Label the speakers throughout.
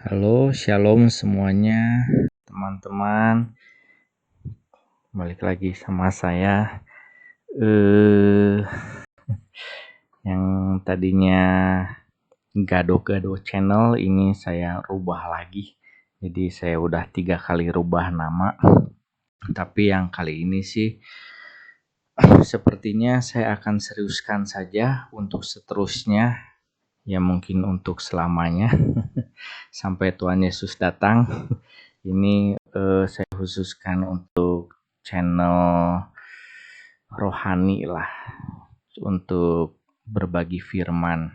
Speaker 1: Halo, shalom semuanya, teman-teman. Balik lagi sama saya. Yang tadinya Gado-Gado Channel ini saya rubah lagi. Jadi saya udah 3 kali rubah nama. Tapi yang kali ini sih sepertinya saya akan seriuskan saja untuk seterusnya. Ya mungkin untuk selamanya sampai Tuhan Yesus datang. Ini saya khususkan untuk channel rohani lah, untuk berbagi firman,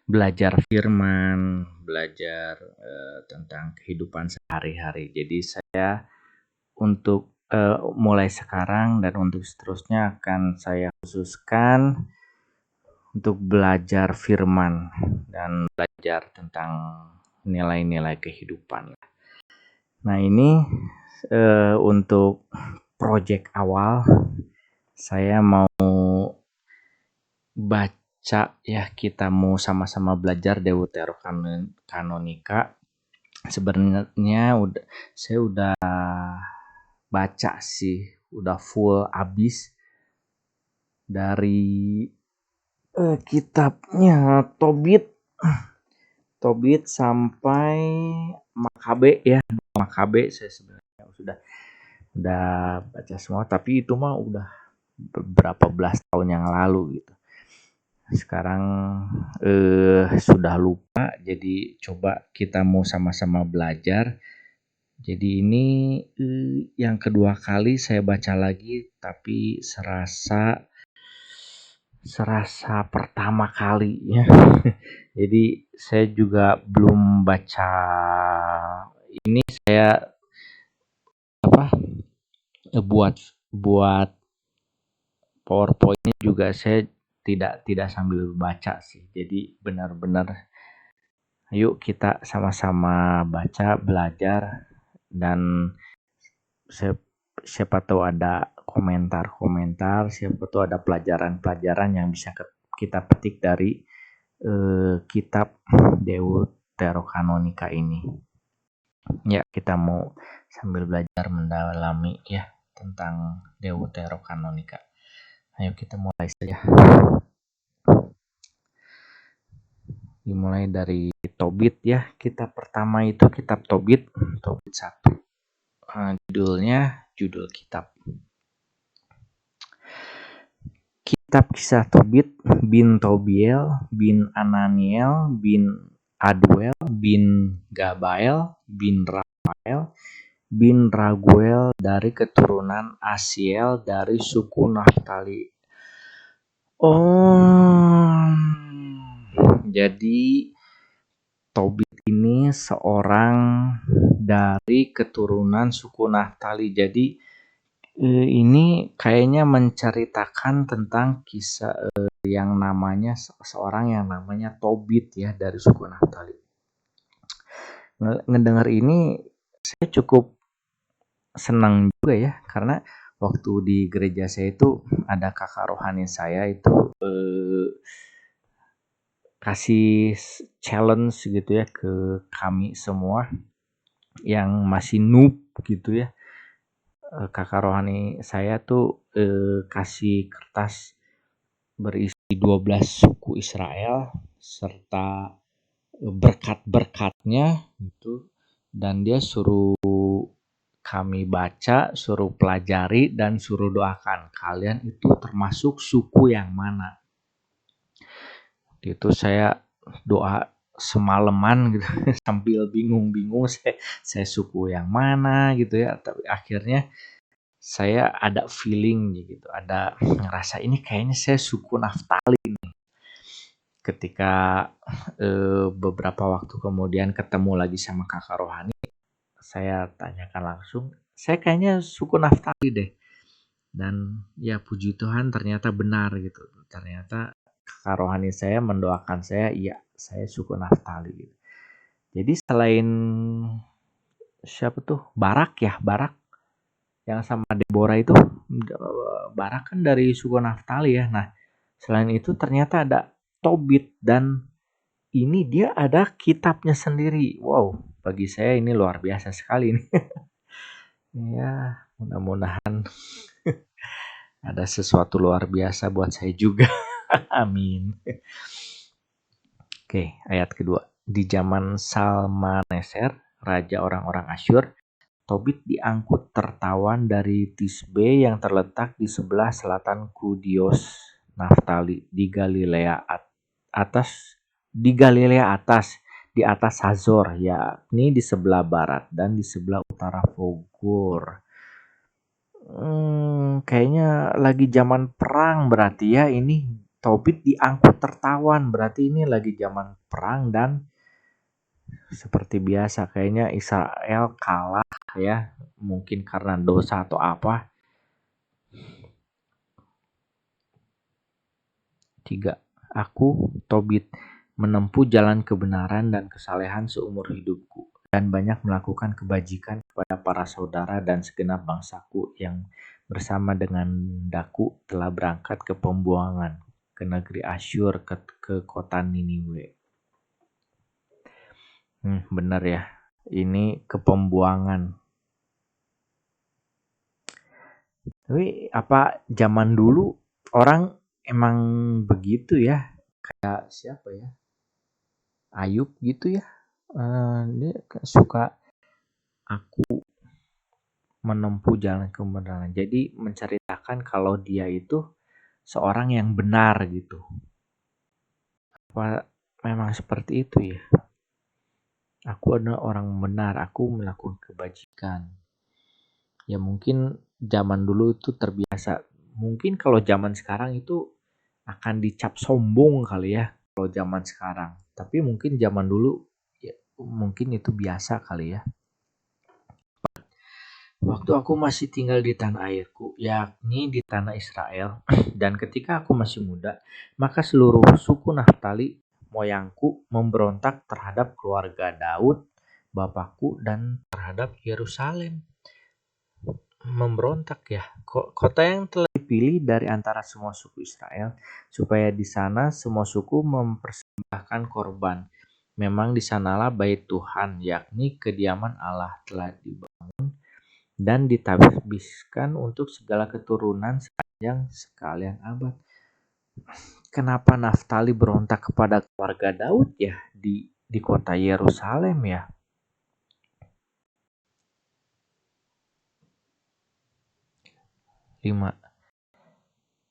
Speaker 1: belajar firman, belajar tentang kehidupan sehari-hari. Jadi saya untuk mulai sekarang dan untuk seterusnya akan saya khususkan untuk belajar firman dan belajar tentang nilai-nilai kehidupan. Nah ini untuk project awal saya mau baca ya, kita mau sama-sama belajar Deuterokanonika. Sebenarnya saya udah baca sih, udah full abis dari kitabnya Tobit sampai Makabe ya. Makabe saya sebenarnya udah baca semua, tapi itu mah udah beberapa belas tahun yang lalu gitu. Sekarang sudah lupa, jadi coba kita mau sama-sama belajar. Jadi ini yang kedua kali saya baca lagi, tapi serasa pertama kali ya. Jadi saya juga belum baca ini, saya buat PowerPoint-nya juga saya tidak sambil baca sih. Jadi benar-benar ayo kita sama-sama baca, belajar, dan siapa tahu ada komentar-komentar, siapa tahu ada pelajaran-pelajaran yang bisa kita petik dari kitab Deuterokanonika ini. Ya, kita mau sambil belajar mendalami ya tentang Deuterokanonika. Ayo kita mulai saja. Dimulai dari Tobit ya. Kitab pertama itu kitab Tobit 1. Judul kitab. Kitab Kisah Tobit bin Tobiel bin Ananiel bin Aduel bin Gabael bin Rafael bin Raguel dari keturunan Asiel dari suku Naftali. Jadi Tobit ini seorang dari keturunan suku Naftali. Jadi ini kayaknya menceritakan tentang kisah yang namanya seorang yang namanya Tobit ya, dari suku Naftali. Ngedengar ini saya cukup senang juga ya, karena waktu di gereja saya itu ada kakak rohani saya itu kasih challenge gitu ya ke kami semua yang masih noob gitu ya. Kakak rohani saya tuh kasih kertas berisi 12 suku Israel serta berkat-berkatnya gitu, dan dia suruh kami baca, suruh pelajari, dan suruh doakan kalian itu termasuk suku yang mana. Itu saya doa semalaman gitu sambil bingung saya suku yang mana gitu ya, tapi akhirnya saya ada feeling gitu, ada ngerasa ini kayaknya saya suku Naftali nih. Ketika beberapa waktu kemudian ketemu lagi sama kakak rohani, saya tanyakan langsung, saya kayaknya suku Naftali deh. Dan ya puji Tuhan ternyata benar gitu. Ternyata kakak rohani saya mendoakan saya, iya saya suku Naftali gitu. Jadi selain siapa tuh? Barak yang sama Deborah itu, Barak kan dari suku Naftali ya. Nah, selain itu ternyata ada Tobit, dan ini dia ada kitabnya sendiri. Wow, bagi saya ini luar biasa sekali nih. Ya, mudah-mudahan ada sesuatu luar biasa buat saya juga. Amin. Oke, ayat kedua. Di zaman Salmaneser, raja orang-orang Asyur, Tobit diangkut tertawan dari Tisbe yang terletak di sebelah selatan Kudios, Naftali, di Galilea atas, di atas Hazor, yakni di sebelah barat dan di sebelah utara Fogur. Kayaknya lagi zaman perang berarti ya ini. Tobit diangkut tertawan berarti ini lagi zaman perang dan seperti biasa kayaknya Israel kalah ya, mungkin karena dosa atau apa. 3. Aku, Tobit, menempuh jalan kebenaran dan kesalehan seumur hidupku dan banyak melakukan kebajikan kepada para saudara dan segenap bangsaku yang bersama dengan daku telah berangkat ke pembuangan ke negeri Asyur, ke kota Niniwe. Benar ya, ini ke pembuangan. Tapi apa zaman dulu orang emang begitu ya? Kayak siapa ya? Ayub gitu ya. Dia suka aku menempuh jalan kebenaran. Jadi menceritakan kalau dia itu seorang yang benar gitu. Apa memang seperti itu ya? Aku adalah orang benar, aku melakukan kebajikan. Ya mungkin zaman dulu itu terbiasa. Mungkin kalau zaman sekarang itu akan dicap sombong kali ya kalau zaman sekarang. Tapi mungkin zaman dulu ya, mungkin itu biasa kali ya. Waktu aku masih tinggal di tanah airku, yakni di tanah Israel, dan ketika aku masih muda, maka seluruh suku Naftali, moyangku, memberontak terhadap keluarga Daud, bapakku, dan terhadap Yerusalem. Memberontak ya, kota yang telah dipilih dari antara semua suku Israel, supaya di sana semua suku mempersembahkan korban. Memang di sanalah bait Tuhan, yakni kediaman Allah, telah dibangun dan ditabiskan untuk segala keturunan sepanjang sekalian abad. Kenapa Naftali berontak kepada keluarga Daud ya di kota Yerusalem ya? 5.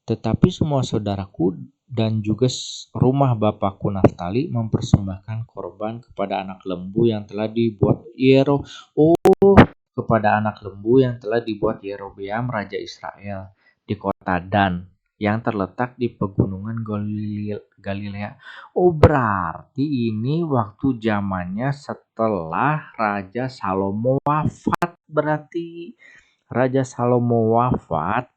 Speaker 1: Tetapi semua saudaraku dan juga rumah bapakku Naftali mempersembahkan korban kepada anak lembu yang telah dibuat kepada anak lembu yang telah dibuat Yerobeam raja Israel di kota Dan yang terletak di pegunungan Galilea. Berarti ini waktu zamannya setelah Raja Salomo wafat. Berarti Raja Salomo wafat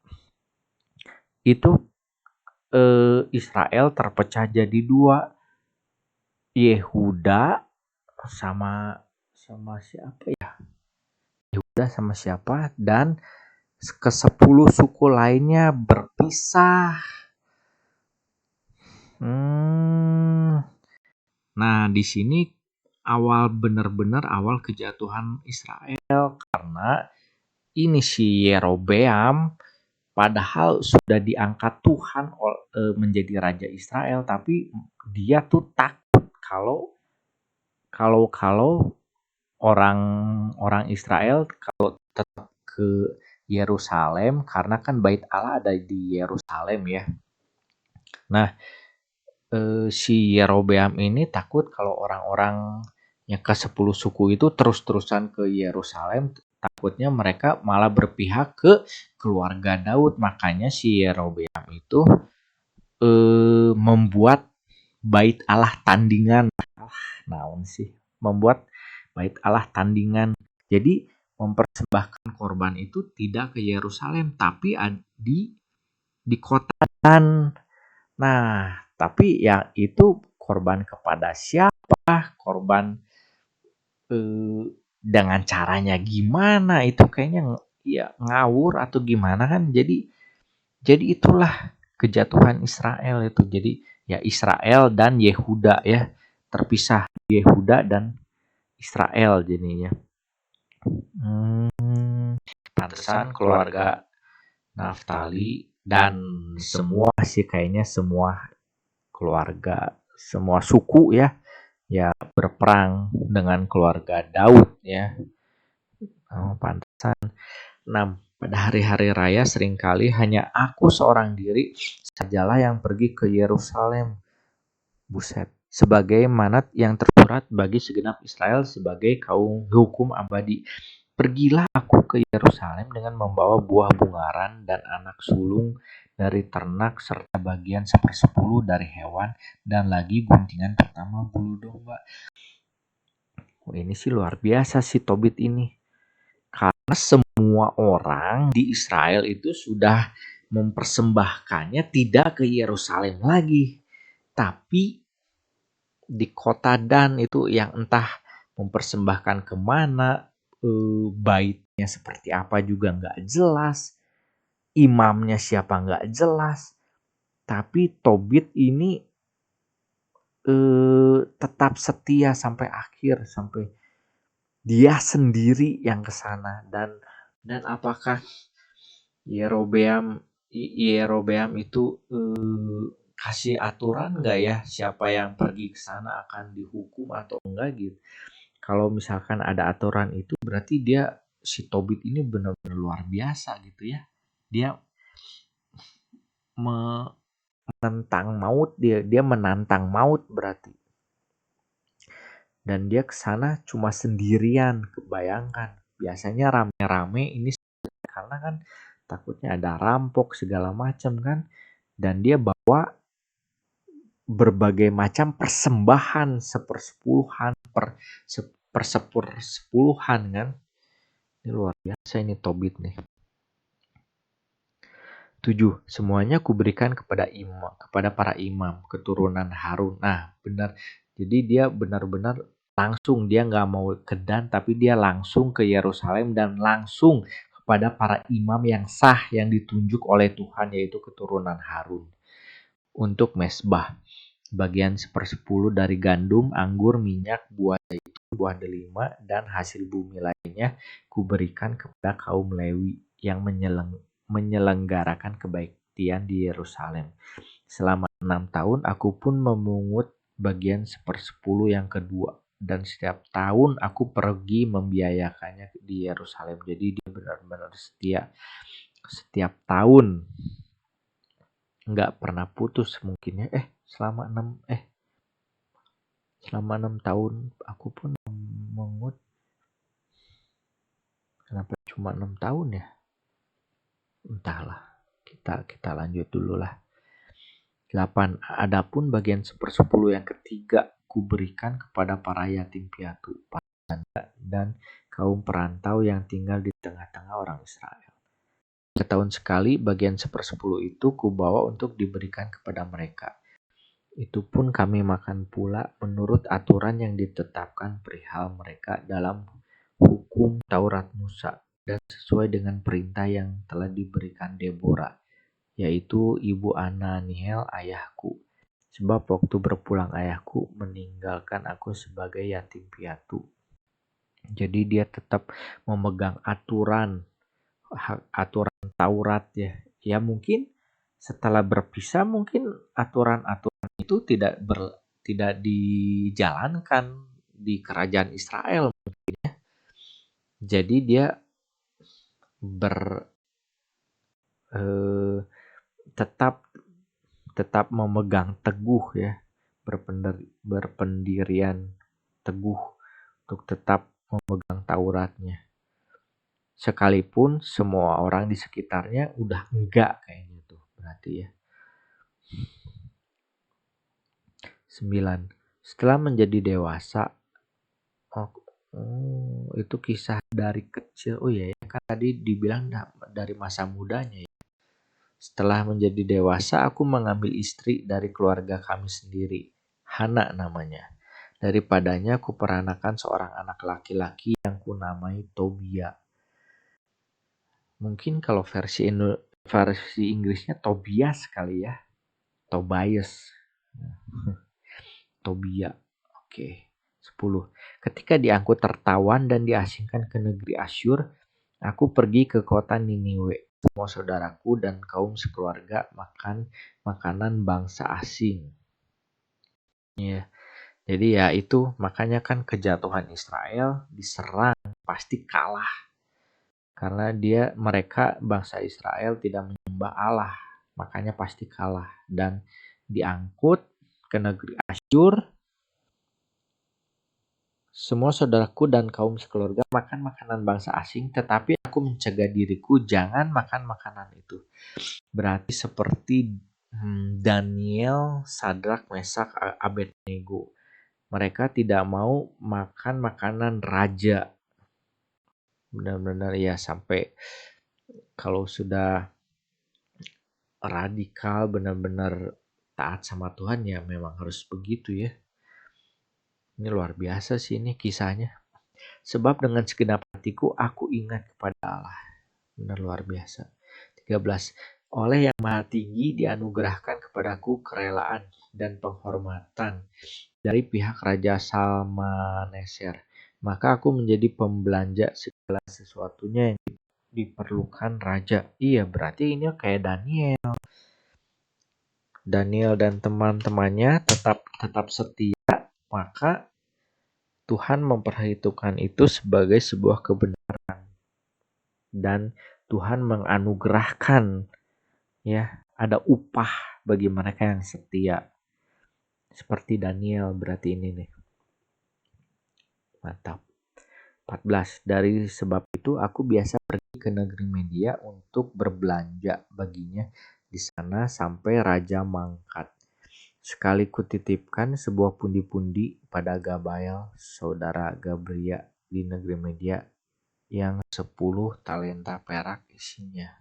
Speaker 1: itu Israel terpecah jadi 2. Yehuda sama siapa ya? Yehuda sama siapa? Dan ke-10 suku lainnya berpisah. Nah, di sini benar-benar awal kejatuhan Israel karena ini si Yerobeam padahal sudah diangkat Tuhan menjadi raja Israel, tapi dia tuh takut kalau orang Israel kalau tetap ke Yerusalem karena kan bait Allah ada di Yerusalem ya. Nah, si Yerobeam ini takut kalau orang-orang yang ke-10 suku itu terus-terusan ke Yerusalem, takutnya mereka malah berpihak ke keluarga Daud. Makanya si Yerobeam itu membuat bait Allah tandingan. Naon sih? Membuat bait Allah tandingan. Jadi mempersembahkan korban itu tidak ke Yerusalem tapi di kota Dan. Nah, tapi yang itu korban kepada siapa? Korban dengan caranya gimana? Itu kayaknya ya ngawur atau gimana kan? Jadi itulah kejatuhan Israel itu. Jadi ya Israel dan Yehuda ya. terpisah Yehuda dan Israel jadinya. Pantesan keluarga Naftali dan semua sih kayaknya semua keluarga, semua suku ya berperang dengan keluarga Daud ya. Pantesan. Nah, pada hari-hari raya seringkali hanya aku seorang diri sajalah yang pergi ke Yerusalem. Buset. Sebagai manat yang tersurat bagi segenap Israel sebagai kaum hukum abadi. Pergilah aku ke Yerusalem dengan membawa buah bungaran dan anak sulung dari ternak serta bagian 1/10 dari hewan dan lagi guntingan pertama bulu domba. Ini sih luar biasa sih Tobit ini. Karena semua orang di Israel itu sudah mempersembahkannya tidak ke Yerusalem lagi, tapi di kota Dan itu yang entah mempersembahkan kemana, baitnya seperti apa juga nggak jelas, imamnya siapa nggak jelas, tapi Tobit ini tetap setia sampai akhir, sampai dia sendiri yang ke sana. Dan apakah Yerobeam itu kasih aturan nggak ya siapa yang pergi ke sana akan dihukum atau enggak gitu. Kalau misalkan ada aturan itu berarti dia si Tobit ini benar-benar luar biasa gitu ya. Dia menentang maut, dia menantang maut berarti. Dan dia ke sana cuma sendirian, kebayangkan. Biasanya rame-rame ini karena kan takutnya ada rampok segala macam kan. Dan dia bawa berbagai macam persembahan 1/10 per 10/10 kan. Ini luar biasa ini Tobit nih. 7. Semuanya kuberikan kepada para imam keturunan Harun. Nah, benar. Jadi dia benar-benar langsung, dia nggak mau ke Dan, tapi dia langsung ke Yerusalem dan langsung kepada para imam yang sah yang ditunjuk oleh Tuhan, yaitu keturunan Harun untuk mesbah. Bagian 1/10 dari gandum, anggur, minyak, buah zaitun, buah delima, dan hasil bumi lainnya kuberikan kepada kaum Lewi yang menyelenggarakan kebaktian di Yerusalem. Selama 6 tahun aku pun memungut bagian 1/10 yang kedua, dan setiap tahun aku pergi membiayakannya di Yerusalem. Jadi dia benar-benar setia setiap tahun, nggak pernah putus mungkin ya. Selama 6 tahun aku pun memungut. Kenapa cuma 6 tahun ya? Entahlah. Kita lanjut dulu lah. 8. Adapun bagian 1/10 yang ketiga kuberikan kepada para yatim piatu, para janda, dan kaum perantau yang tinggal di tengah-tengah orang Israel. Setahun sekali bagian 1/10 itu kubawa untuk diberikan kepada mereka. Itu pun kami makan pula menurut aturan yang ditetapkan perihal mereka dalam hukum Taurat Musa dan sesuai dengan perintah yang telah diberikan Deborah, yaitu ibu Ananiel ayahku. Sebab waktu berpulang ayahku meninggalkan aku sebagai yatim piatu. Jadi dia tetap memegang aturan Taurat ya. Ya mungkin setelah berpisah mungkin aturan-aturan itu tidak dijalankan di kerajaan Israel mungkin ya. Jadi dia tetap memegang teguh ya, berpendirian teguh untuk tetap memegang Tauratnya. Sekalipun semua orang di sekitarnya udah enggak kayaknya tuh berarti ya. 9. Setelah menjadi dewasa, itu kisah dari kecil. Oh iya ya, kan tadi dibilang dari masa mudanya ya. Setelah menjadi dewasa, aku mengambil istri dari keluarga kami sendiri, Hana namanya. Daripadanya aku peranakan seorang anak laki-laki yang kunamai Tobia. Mungkin kalau versi Inggrisnya Tobias kali ya. Tobias. Tobia. Oke. 10. Ketika diangkut tertawan dan diasingkan ke negeri Asyur, aku pergi ke kota Niniwe. Semua saudaraku dan kaum sekeluarga makan makanan bangsa asing. Ya, jadi ya itu makanya kan kejatuhan Israel diserang pasti kalah karena mereka bangsa Israel tidak menyembah Allah, makanya pasti kalah dan diangkut ke negeri Asyur. Semua saudaraku dan kaum sekeluarga makan makanan bangsa asing, tetapi aku mencegah diriku jangan makan makanan itu. Berarti seperti Daniel, Sadrak, Mesak, Abednego. Mereka tidak mau makan makanan raja. Benar-benar ya sampai kalau sudah radikal benar-benar taat sama Tuhan ya memang harus begitu ya. Ini luar biasa sih ini kisahnya. Sebab dengan segenap hatiku aku ingat kepada Allah. Benar luar biasa. 13. Oleh yang maha tinggi dianugerahkan kepadaku kerelaan dan penghormatan dari pihak Raja Salmaneser. Maka aku menjadi pembelanja segala sesuatunya yang diperlukan raja. Iya, berarti ini kayak Daniel. Daniel dan teman-temannya tetap setia, maka Tuhan memperhitungkan itu sebagai sebuah kebenaran. Dan Tuhan menganugerahkan ya, ada upah bagi mereka yang setia. Seperti Daniel berarti ini nih. Mantap. 14. Dari sebab itu aku biasa pergi ke negeri Media untuk berbelanja baginya di sana sampai raja mangkat. Sekali kutitipkan sebuah pundi-pundi pada Gabael, saudara Gabria di negeri Media yang 10 talenta perak isinya.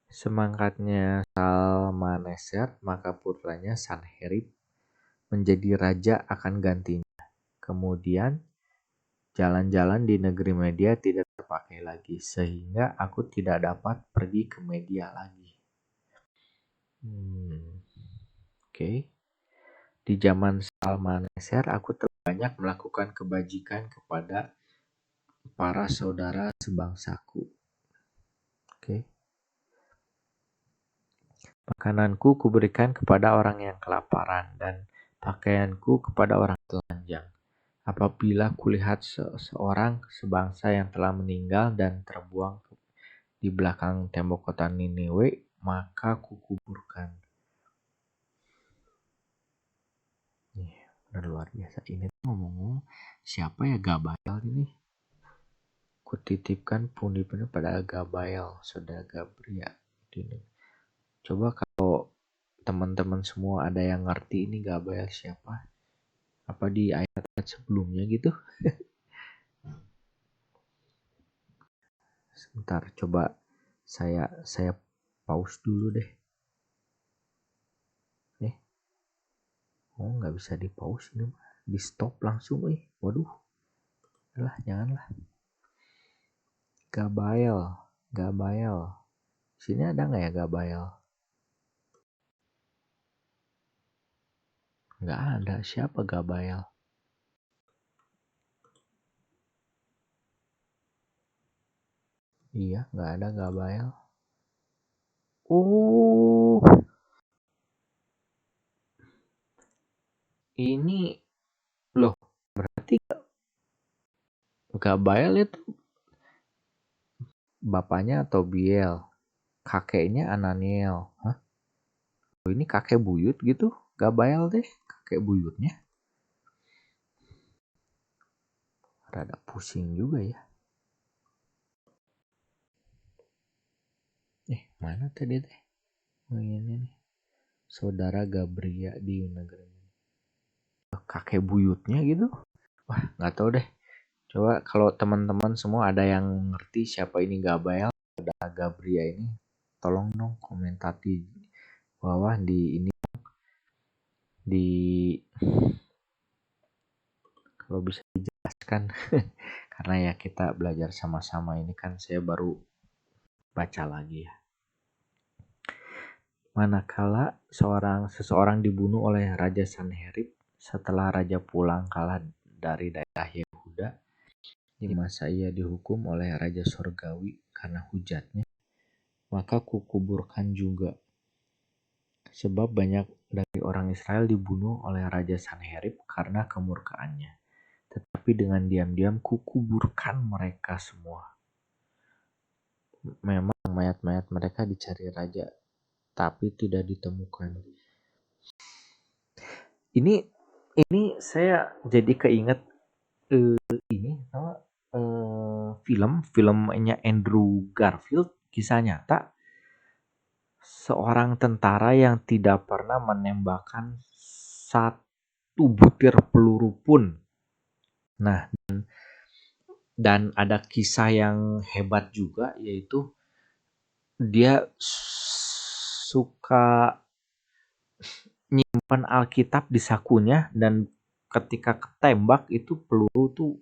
Speaker 1: Semangkatnya Salmaneser, maka putranya Sanherib menjadi raja akan gantinya. Kemudian jalan-jalan di negeri Media tidak terpakai lagi, sehingga aku tidak dapat pergi ke Media lagi. Oke. Di zaman Salmaneser, aku telah banyak melakukan kebajikan kepada para saudara sebangsaku. Oke. Makananku kuberikan kepada orang yang kelaparan dan pakaianku kepada orang telanjang. Apabila kulihat seorang sebangsa yang telah meninggal dan terbuang di belakang tembok kota Niniwe, maka kukuburkan. Benar luar biasa. Ini tuh ngomong siapa ya Gabael ini? Kutitipkan pundi-pundi pada Gabael, saudara Gabria. Coba kalau teman-teman semua ada yang ngerti ini Gabael siapa? Apa di ayat-ayat sebelumnya gitu? Sebentar, coba saya pause dulu deh. Oh, nggak bisa di pause ini, di stop langsung, waduh, lah janganlah. Gabael, sini ada nggak ya Gabael? Nggak ada, siapa Gabael? Iya, nggak ada Gabael. Oh, ini loh, berarti Gabael itu bapaknya atau Biel, kakeknya Ananiel. Hah? Oh, ini kakek buyut gitu, Gabael deh, kakek buyutnya. Rada pusing juga ya. Mana tadi teh? Oh, ini nih. Saudara Gabria di negeri. Kakek buyutnya gitu. Wah, nggak tahu deh. Coba kalau teman-teman semua ada yang ngerti siapa ini Gabael, saudara Gabria ini, tolong dong komentar di bawah di kalau bisa dijelaskan. Karena ya kita belajar sama-sama ini kan saya baru baca lagi ya. manakala seseorang dibunuh oleh Raja Sanherib setelah raja pulang kalah dari daerah Yehuda, di masa ia dihukum oleh Raja Sorgawi karena hujatnya, maka kukuburkan juga. Sebab banyak dari orang Israel dibunuh oleh Raja Sanherib karena kemurkaannya. Tetapi dengan diam-diam kukuburkan mereka semua. Memang mayat-mayat mereka dicari raja, tapi tidak ditemukan. Ini saya jadi keinget ini filmnya Andrew Garfield, kisah nyata seorang tentara yang tidak pernah menembakkan satu butir peluru pun. Nah, dan ada kisah yang hebat juga, yaitu dia suka nyimpan Alkitab di sakunya, dan ketika ketembak itu peluru tuh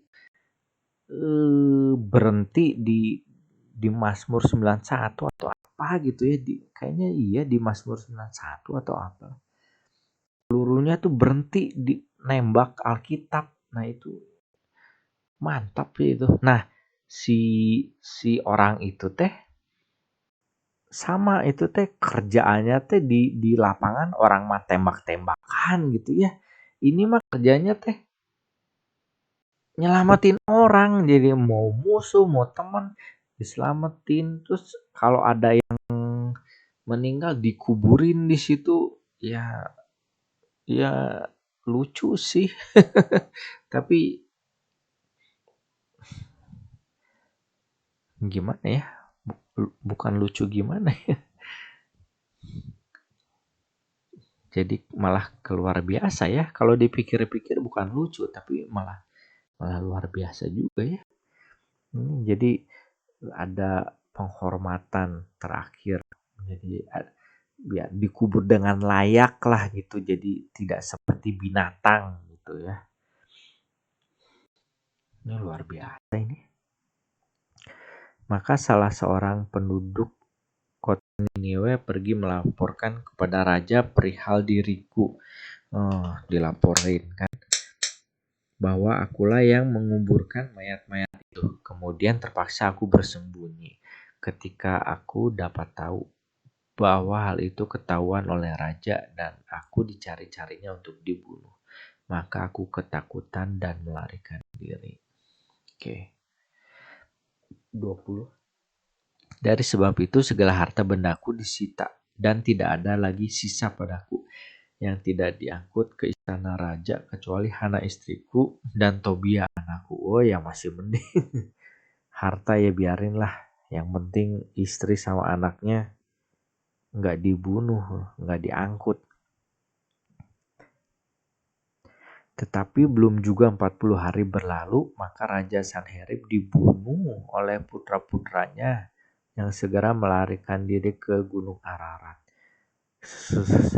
Speaker 1: berhenti di Mazmur 91 atau apa gitu ya, kayaknya iya di Mazmur 91 atau apa. Pelurunya tuh berhenti di nembak Alkitab. Nah, itu mantap sih itu. Nah, si orang itu teh sama itu teh kerjaannya teh di lapangan orang mah tembak-tembakan gitu ya. Ini mah kerjanya teh nyelamatin orang, jadi mau musuh mau teman diselamatin. Terus kalau ada yang meninggal dikuburin di situ, ya lucu sih. Tapi gimana ya, bukan lucu gimana ya, jadi malah keluar biasa ya. Kalau dipikir-pikir bukan lucu, tapi malah luar biasa juga ya. Jadi ada penghormatan terakhir, jadi ya dikubur dengan layak lah gitu, jadi tidak seperti binatang gitu ya. Ini luar biasa ini. Maka salah seorang penduduk kota Niniwe pergi melaporkan kepada raja perihal diriku. Dilaporin kan bahwa akulah yang menguburkan mayat-mayat itu. Kemudian terpaksa aku bersembunyi. Ketika aku dapat tahu bahwa hal itu ketahuan oleh raja dan aku dicari-carinya untuk dibunuh, maka aku ketakutan dan melarikan diri. Oke. 20. Dari sebab itu segala harta bendaku disita dan tidak ada lagi sisa padaku yang tidak diangkut ke istana raja kecuali Hana istriku dan Tobia anakku. Oh ya masih mending. Harta ya biarin lah. Yang penting istri sama anaknya nggak dibunuh, nggak diangkut. Tetapi belum juga 40 hari berlalu, maka Raja Sanherib dibunuh oleh putra-putranya yang segera melarikan diri ke Gunung Ararat.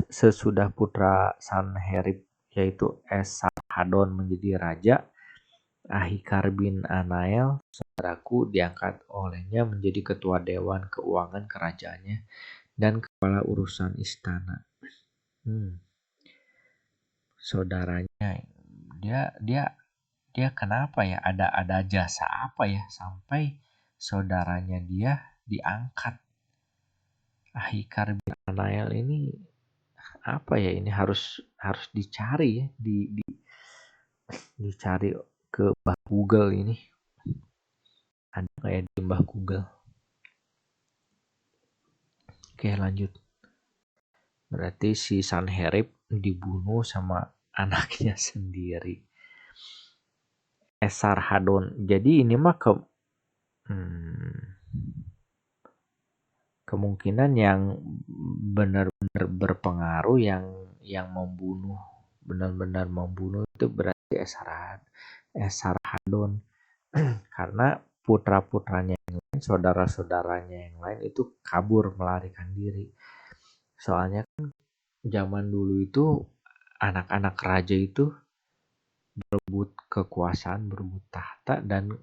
Speaker 1: Sesudah putra Sanherib yaitu Esarhadon menjadi raja, Ahikar bin Anael, saudaraku, diangkat olehnya menjadi ketua dewan keuangan kerajaannya dan kepala urusan istana. Saudaranya, dia kenapa ya, ada jasa apa ya sampai saudaranya dia diangkat. Ahikar bin Anael ini apa ya, ini harus dicari ya, dicari ke Mbah Google ini. Ada nggak ya di Mbah Google? Oke, lanjut. Berarti si Sanherib dibunuh sama anaknya sendiri, Esarhadon. Jadi ini mah kemungkinan yang benar-benar berpengaruh, yang membunuh, benar-benar membunuh itu berarti Esarhadon. Karena putra-putranya yang lain, saudara-saudaranya yang lain itu kabur melarikan diri. Soalnya kan zaman dulu itu anak-anak raja itu berebut kekuasaan, berebut tahta, dan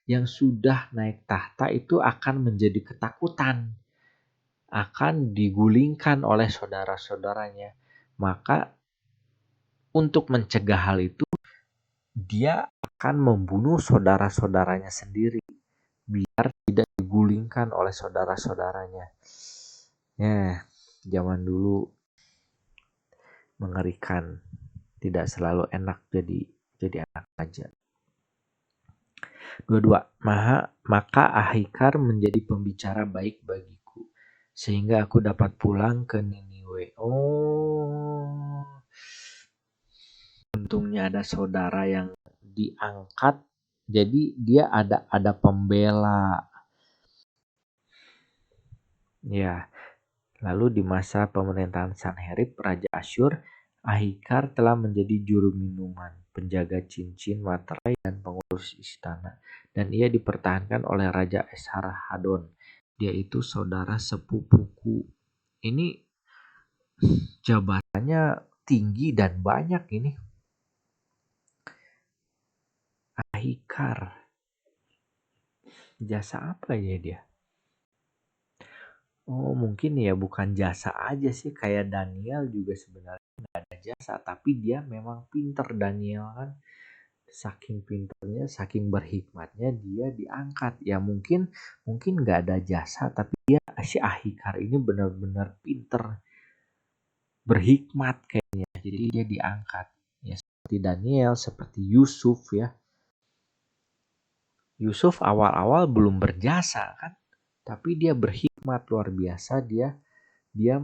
Speaker 1: yang sudah naik tahta itu akan menjadi ketakutan. akan digulingkan oleh saudara-saudaranya. Maka untuk mencegah hal itu, dia akan membunuh saudara-saudaranya sendiri biar tidak digulingkan oleh saudara-saudaranya. Ya, zaman dulu mengerikan. Tidak selalu enak jadi anak raja. Dua-dua, maka Ahikar menjadi pembicara baik bagiku, sehingga aku dapat pulang ke Niniwe. Oh, untungnya ada saudara yang diangkat, jadi dia ada pembela. Ya, lalu di masa pemerintahan Sanherib, Raja Asyur, Ahikar telah menjadi juru minuman, penjaga cincin, materai, dan pengurus istana. Dan ia dipertahankan oleh Raja Esarhaddon. Dia itu saudara sepupuku. Ini jabatannya tinggi dan banyak ini. Ahikar. Jasa apa ya dia? Oh, mungkin ya bukan jasa aja sih, kayak Daniel juga sebenarnya nggak ada jasa, tapi dia memang pinter. Daniel kan saking pinternya, saking berhikmatnya dia diangkat. Ya mungkin nggak ada jasa, tapi dia si Ahikar ini benar-benar pinter, berhikmat kayaknya. Jadi dia diangkat. Ya seperti Daniel, seperti Yusuf ya. Yusuf awal-awal belum berjasa kan, tapi dia berhikmat luar biasa. Dia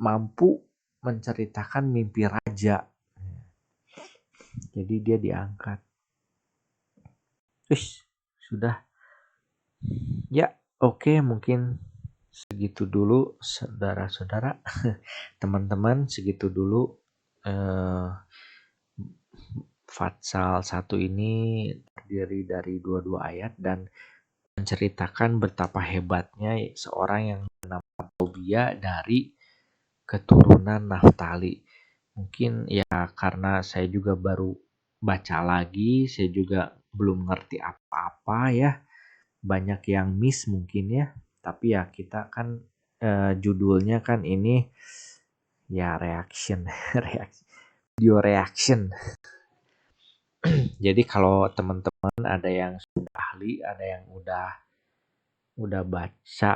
Speaker 1: mampu menceritakan mimpi raja. Jadi dia diangkat. Sudah. Ya, oke, mungkin segitu dulu saudara-saudara. Teman-teman, segitu dulu Fatsal 1 ini terdiri dari 22 ayat dan menceritakan betapa hebatnya seorang yang bernama Tobia dari keturunan Naftali. Mungkin ya karena saya juga baru baca lagi, saya juga belum ngerti apa-apa ya. Banyak yang miss mungkin ya. Tapi ya kita kan judulnya kan ini ya reaction, video reaction. Jadi kalau teman-teman ada yang sudah ahli, ada yang udah baca